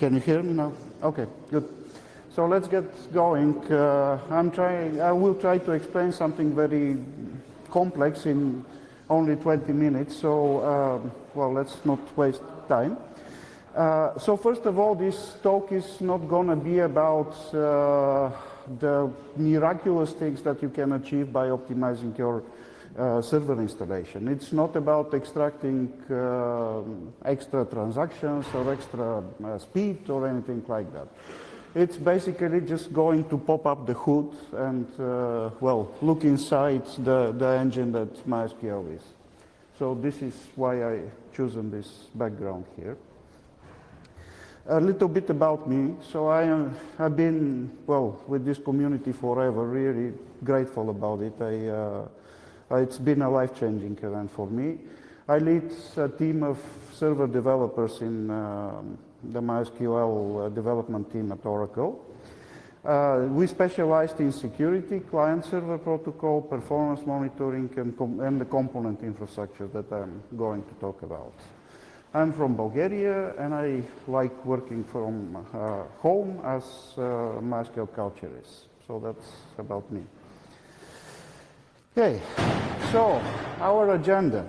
Can you hear me now? Okay, good. So let's get going. I will try to explain something very complex in only 20 minutes. So, well, let's not waste time. So first of all, this talk is not going to be about the miraculous things that you can achieve by optimizing your server installation. It's not about extracting extra transactions or extra speed or anything like that. It's basically just going to pop up the hood and, well, look inside the engine that MySQL is. So this is why I chosen this background here. A little bit about me. So I've been, well, with this community forever, really grateful about it. It's been a life-changing event for me. I lead a team of server developers in the MySQL development team at Oracle. We specialized in security, client-server protocol, performance monitoring, and the component infrastructure that I'm going to talk about. I'm from Bulgaria, and I like working from home as MySQL culture is. So that's about me. Okay, so our agenda.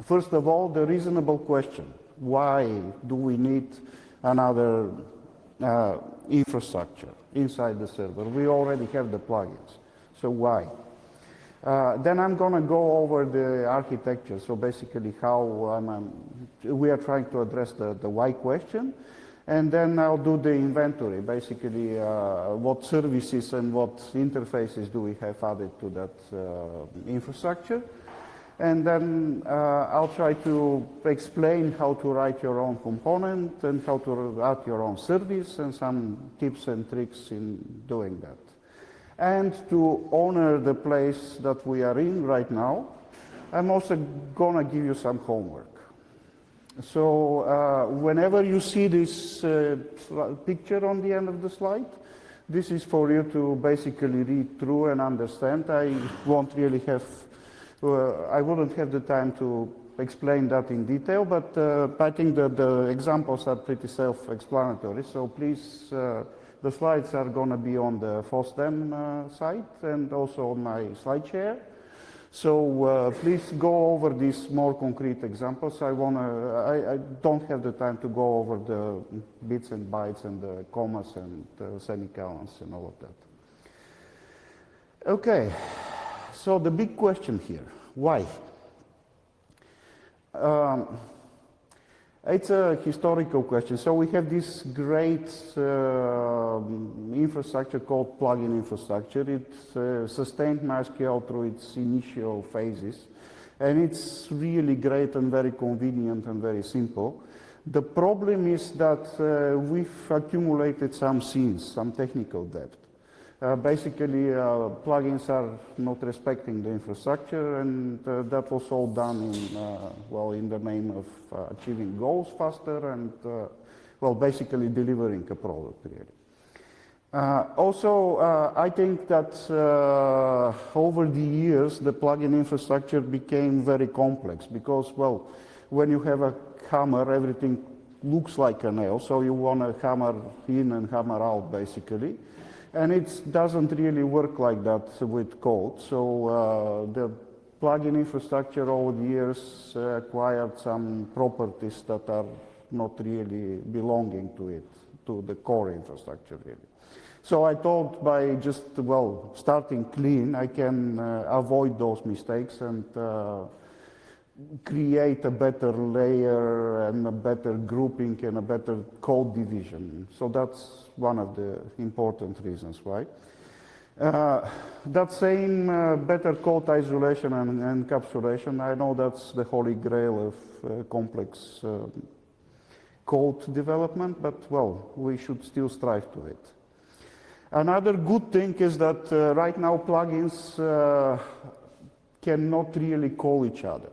First of all, the reasonable question. Why do we need another infrastructure inside the server? We already have the plugins, so why? Then I'm going to go over the architecture, so basically how we are trying to address the why question, and then I'll do the inventory, basically what services and what interfaces do we have added to that infrastructure. And then I'll try to explain how to write your own component and how to add your own service and some tips and tricks in doing that. And to honor the place that we are in right now, I'm also going to give you some homework. So whenever you see this picture on the end of the slide, this is for you to basically read through and understand. I wouldn't have the time to explain that in detail, but I think that the examples are pretty self-explanatory. So please, the slides are going to be on the FOSDEM site and also on my slide share. So please go over these more concrete examples. I don't have the time to go over the bits and bytes and the commas and semicolons and all of that. Okay, so the big question here, why? It's a historical question. So we have this great infrastructure called plugin infrastructure. It sustained MySQL through its initial phases. And it's really great and very convenient and very simple. The problem is that we've accumulated some sins, some technical debt. Basically, plugins are not respecting the infrastructure, and that was all done in, well, in the name of achieving goals faster and, well, basically delivering a product, really. Also, I think that over the years, the plugin infrastructure became very complex because, well, when you have a hammer, everything looks like a nail, so you want to hammer in and hammer out, basically. And it doesn't really work like that with code. So the plugin infrastructure over the years acquired some properties that are not really belonging to it, to the core infrastructure, really. So I thought by just, well, starting clean, I can avoid those mistakes and create a better layer and a better grouping and a better code division. So that's one of the important reasons why. That same better code isolation and encapsulation, I know that's the holy grail of complex code development, but well, we should still strive to it. Another good thing is that right now plugins cannot really call each other.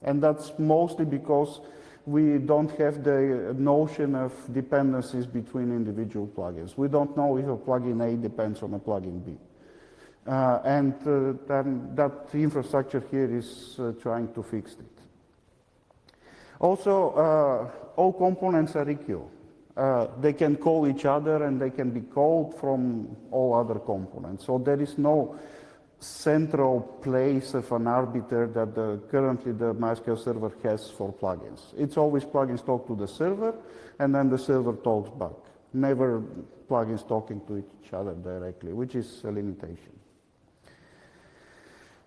And that's mostly because we don't have the notion of dependencies between individual plugins. We don't know if a plugin A depends on a plugin B. And that infrastructure here is trying to fix it. Also, all components are equal. they can call each other and they can be called from all other components. So there is no central place of an arbiter that currently the MySQL server has for plugins. It's always plugins talk to the server and then the server talks back. Never plugins talking to each other directly, which is a limitation.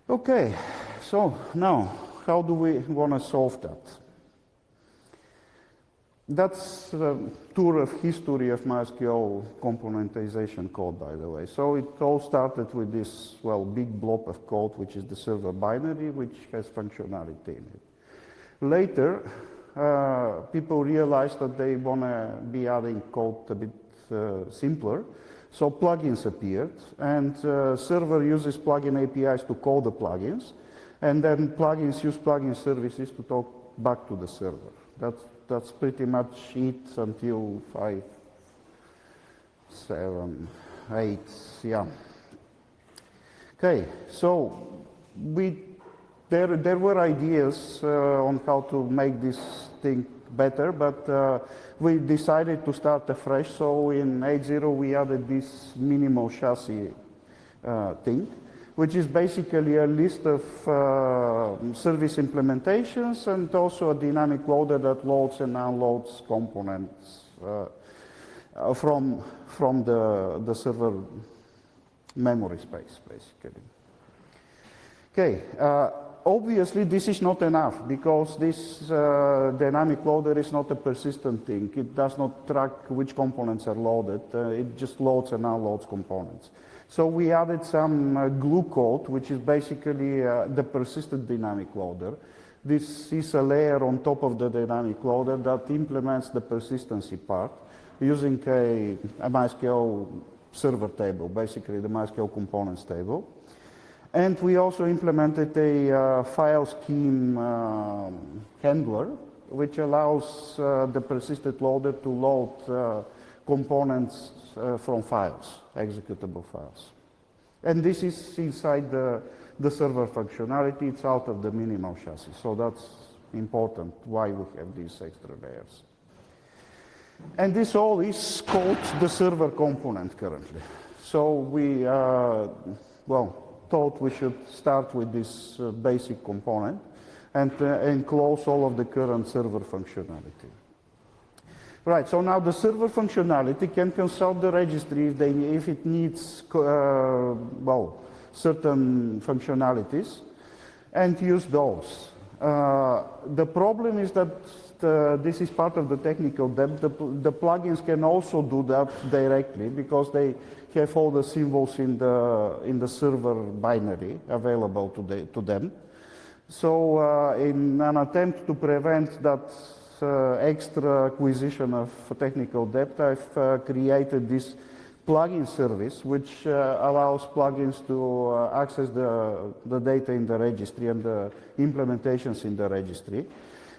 Okay, so now, how do we want to solve that? That's a tour of history of MySQL componentization code, by the way. So it all started with this, well, big blob of code, which is the server binary, which has functionality in it. Later, people realized that they want to be adding code a bit simpler. So plugins appeared, and server uses plugin APIs to call the plugins, and then plugins use plugin services to talk back to the server. That's pretty much it until 5, 7, 8, yeah. Okay, so there were ideas on how to make this thing better, but we decided to start afresh. So in 8.0 we added this minimal chassis thing, which is basically a list of service implementations and also a dynamic loader that loads and unloads components from the server memory space, basically. Okay, obviously this is not enough because this dynamic loader is not a persistent thing. It does not track which components are loaded. It just loads and unloads components. So we added some glue code, which is basically the persistent dynamic loader. This is a layer on top of the dynamic loader that implements the persistency part using a MySQL server table, basically the MySQL components table. And we also implemented a file scheme handler, which allows the persistent loader to load components from files, executable files. And this is inside the server functionality. It's out of the minimal chassis. So that's important why we have these extra layers. And this all is called the server component currently. So we, thought we should start with this basic component and enclose all of the current server functionality. Right, so now the server functionality can consult the registry if it needs, certain functionalities and use those. The problem is that this is part of the technical debt. The plugins can also do that directly because they have all the symbols in the server binary available to them. So in an attempt to prevent that extra acquisition of technical debt, I've created this plugin service, which allows plugins to access the data in the registry and the implementations in the registry.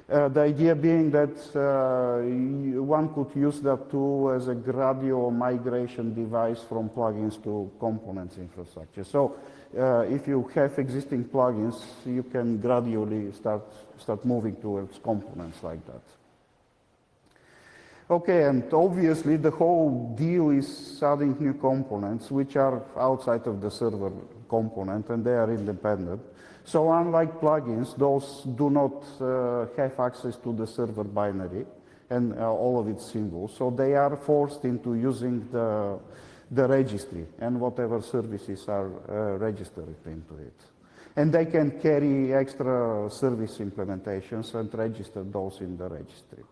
The idea being that one could use that tool as a gradual migration device from plugins to components infrastructure. So if you have existing plugins, you can gradually start moving towards components like that. Okay, and obviously the whole deal is adding new components which are outside of the server component and they are independent. So unlike plugins, those do not have access to the server binary and all of its symbols. So they are forced into using the registry and whatever services are registered into it. And they can carry extra service implementations and register those in the registry.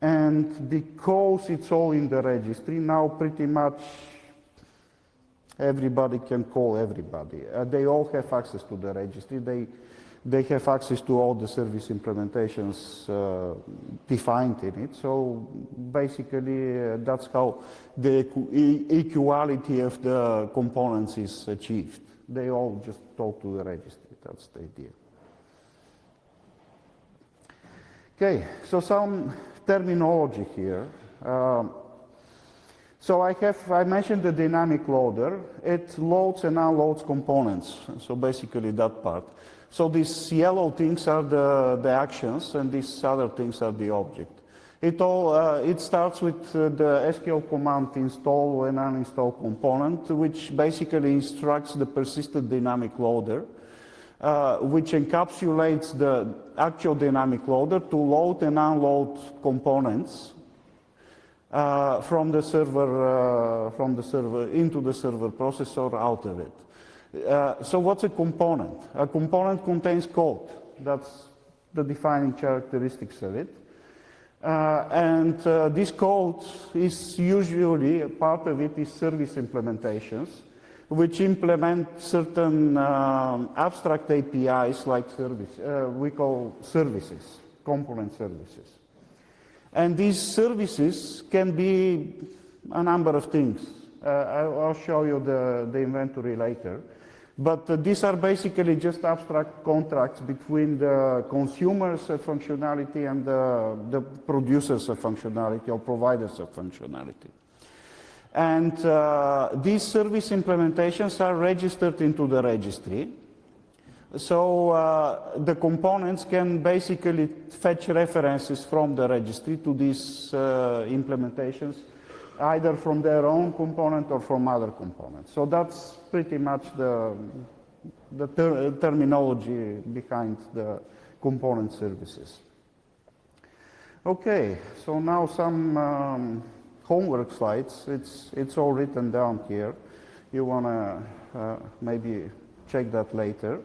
And because it's all in the registry, now pretty much everybody can call everybody. They all have access to the registry. They have access to all the service implementations defined in it. So basically, that's how the equality of the components is achieved. They all just talk to the registry. That's the idea. Okay, so some terminology here. So I mentioned the dynamic loader. It loads and unloads components. So basically that part. So these yellow things are the actions and these other things are the object. It starts with the SQL command install and uninstall component, which basically instructs the persistent dynamic loader, which encapsulates the actual dynamic loader to load and unload components from the server into the server processor, out of it. So what's a component? A component contains code. That's the defining characteristics of it. This code is usually, a part of it is service implementations, which implement certain abstract APIs like we call services, component services. And these services can be a number of things. I'll show you the inventory later. But these are basically just abstract contracts between the consumers of functionality and the producers of functionality or providers of functionality. And these service implementations are registered into the registry. So the components can basically fetch references from the registry to these implementations, either from their own component or from other components. So that's pretty much the terminology behind the component services. Okay, so now some homework slides. It's all written down here. You want to maybe check that later.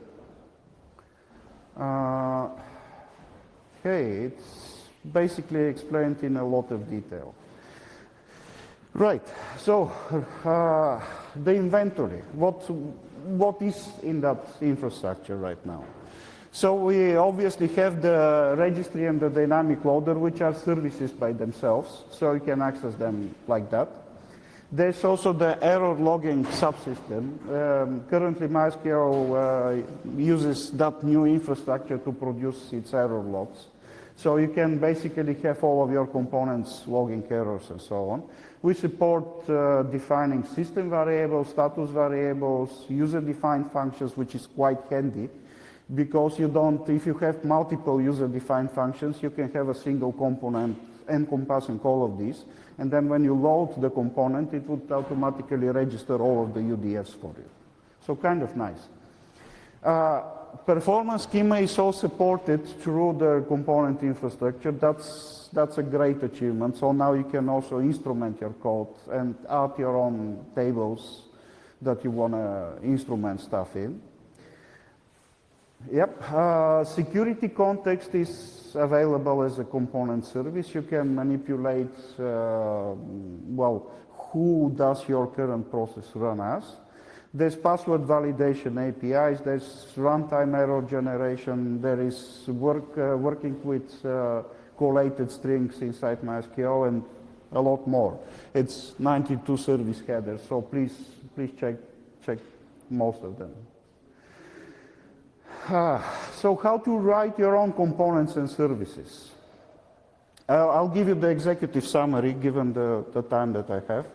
Okay, it's basically explained in a lot of detail. Right, so the inventory, what is in that infrastructure right now? So we obviously have the registry and the dynamic loader, which are services by themselves, so you can access them like that. There's also the error logging subsystem. Currently MySQL uses that new infrastructure to produce its error logs. So you can basically have all of your components logging errors and so on. We support defining system variables, status variables, user-defined functions, which is quite handy because you don't, if you have multiple user-defined functions, you can have a single component encompassing all of these. And then when you load the component, it would automatically register all of the UDFs for you. So kind of nice. Performance schema is all supported through the component infrastructure. That's a great achievement. So now you can also instrument your code and add your own tables that you want to instrument stuff in. Yep. Security context is available as a component service. You can manipulate, well, who does your current process run as. There's password validation APIs, there's runtime error generation, there is working with collated strings inside MySQL and a lot more. It's 92 service headers, so please check most of them. So how to write your own components and services? I'll give you the executive summary given the time that I have.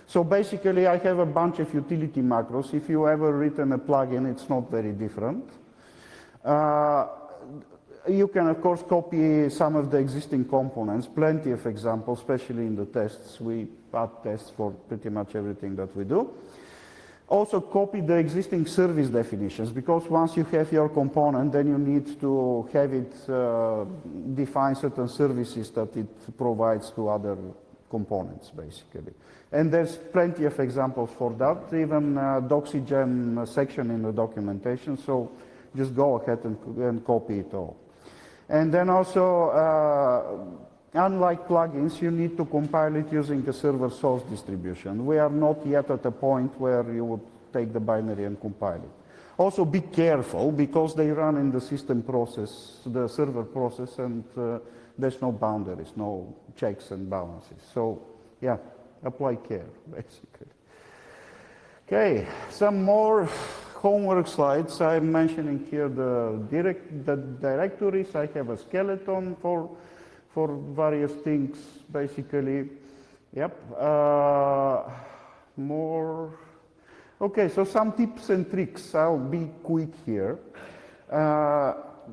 So basically, I have a bunch of utility macros. If you ever written a plugin, it's not very different. You can, of course, copy some of the existing components, plenty of examples, especially in the tests. We add tests for pretty much everything that we do. Also copy the existing service definitions, because once you have your component, then you need to have it define certain services that it provides to other components, basically. And there's plenty of examples for that, even Doxygen section in the documentation, so just go ahead and copy it all. And then also, unlike plugins, you need to compile it using a server source distribution. We are not yet at a point where you would take the binary and compile it. Also be careful, because they run in the system process, the server process, and there's no boundaries, no checks and balances. So, yeah, apply care, basically. Okay, some more homework slides. I'm mentioning here the directories. I have a skeleton for various things, basically. Yep. More. Okay, so some tips and tricks. I'll be quick here.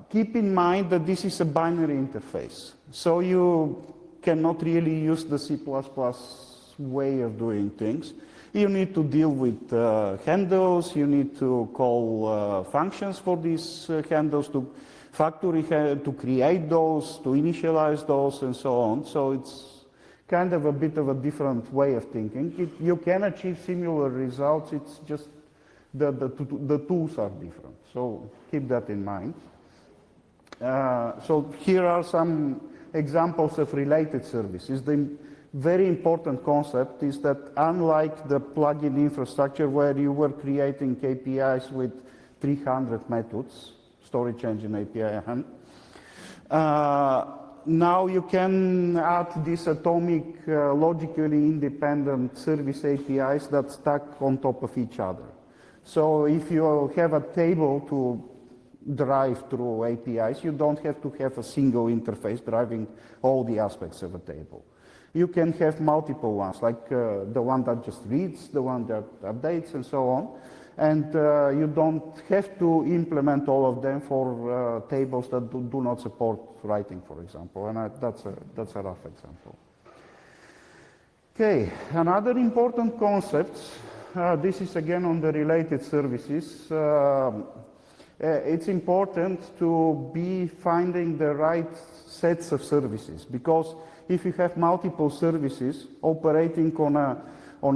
Keep in mind that this is a binary interface. So cannot really use the C++ way of doing things. You need to deal with handles, you need to call functions for these handles, to to create those, to initialize those, and so on. So it's kind of a bit of a different way of thinking. You can achieve similar results, it's just the tools are different. So keep that in mind. So here are some examples of related services. The very important concept is that unlike the plugin infrastructure where you were creating KPIs with 300 methods, storage engine API, now you can add these atomic, logically independent service APIs that stack on top of each other. So if you have a table to drive through APIs, you don't have to have a single interface driving all the aspects of a table. You can have multiple ones, like the one that just reads, the one that updates, and so on. And you don't have to implement all of them for tables that do not support writing, for example. And that's a rough example. Okay, another important concept, this is again on the related services. It's important to be finding the right sets of services, because if you have multiple services operating on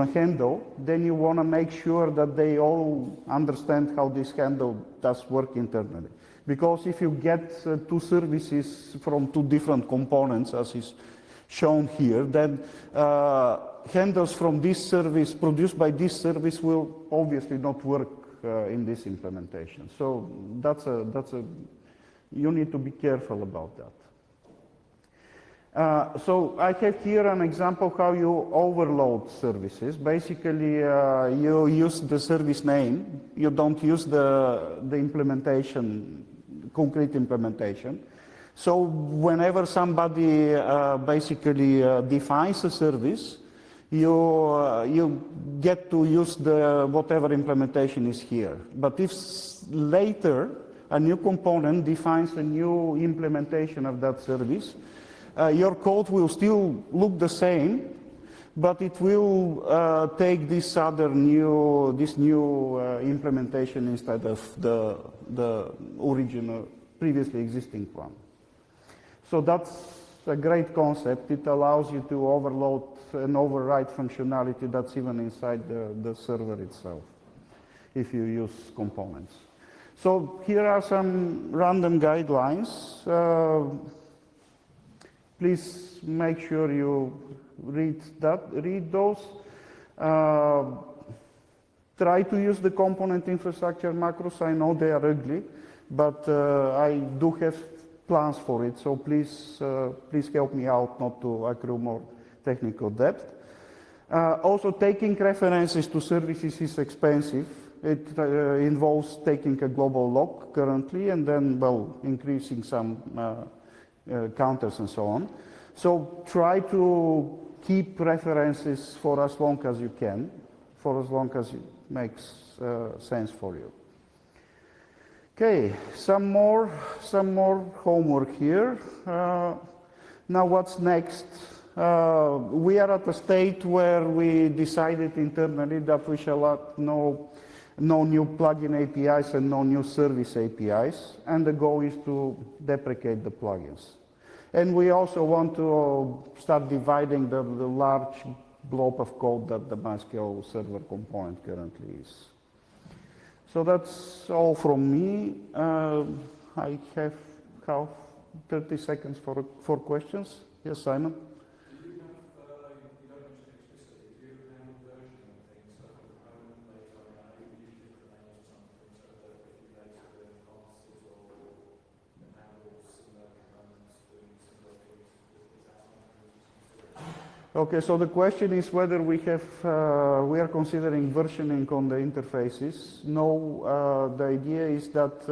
a handle, then you want to make sure that they all understand how this handle does work internally. Because if you get two services from two different components, as is shown here, then handles from this service produced by this service will obviously not work in this implementation. So you need to be careful about that. So I have here an example how you overload services. Basically, you use the service name. You don't use the implementation, concrete implementation. So whenever somebody basically defines a service, you get to use whatever implementation is here. But if later a new component defines a new implementation of that service, your code will still look the same, but it will take this new implementation instead of the original, previously existing one. So that's a great concept. It allows you to overload and override functionality that's even inside the server itself, if you use components. So here are some random guidelines. Please make sure you read those. Try to use the component infrastructure macros. I know they are ugly, but I do have plans for it. So please help me out not to accrue more technical depth. Also, taking references to services is expensive. It involves taking a global lock currently, and then, well, increasing some counters and so on. So try to keep references for as long as you can, for as long as it makes sense for you. Okay, some more homework here. Now what's next? We are at a state where we decided internally that we shall add no new plugin APIs and no new service APIs, and the goal is to deprecate the plugins. And we also want to start dividing the large blob of code that the MySQL server component currently is. So that's all from me. I have 30 seconds for questions. Yes, Simon? Okay, so the question is whether we are considering versioning on the interfaces. No, the idea is that